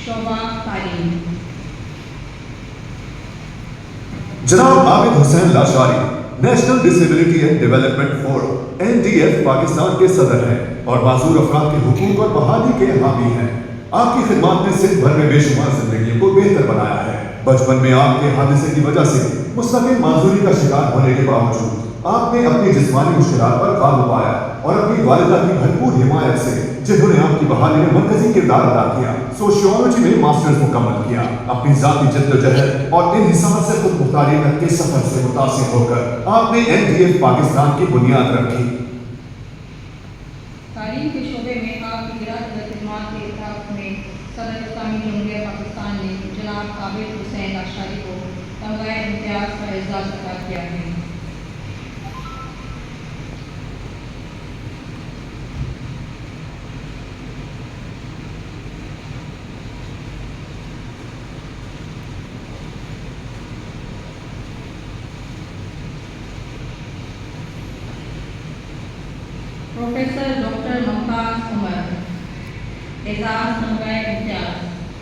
शोभा तालीम। जनाब Abid Hussain Lashari national disability and development forum NDF Pakistan के सदर हैं और माजूर अफराद के हुकूक और बहाली के हामी हैं। आपकी खिदमत ने सिंध भर में बेशुमार जिंदगियों को बेहतर बनाया है। बचपन में आपके हादसे की वजह से मुस्तकिल माजूरी का शिकार होने के बावजूद आपने अपनी जिस्मानी मुश्किलात पर काबू पाया और अपनी वालिदा की भरपूर हिमायत से, जिन्होंने आपकी बहाली में मरकजी किरदार अदा किया, सोशियोलॉजी में मास्टर्स मुकम्मल किया, अपनी जाती जद्दोजहद और इन्हिसार से खुद मुख्तारी तक के सफर से मुतासिर होकर आपने NDF पाकिस्तान की बुनियाद रखी। तालीम के शोबे में आपकी गिरात खिदमात के इतिहास में सदर इस्लामी जमहूरिया पाकिस्तान ने जनाब आबिद हुसैन लाशारी को तमगा इम्तियाज का एजाज़ अता किया है। प्रोफेसर डॉक्टर मुमताज़ उमर एजाज़ तमगा इम्तियाज।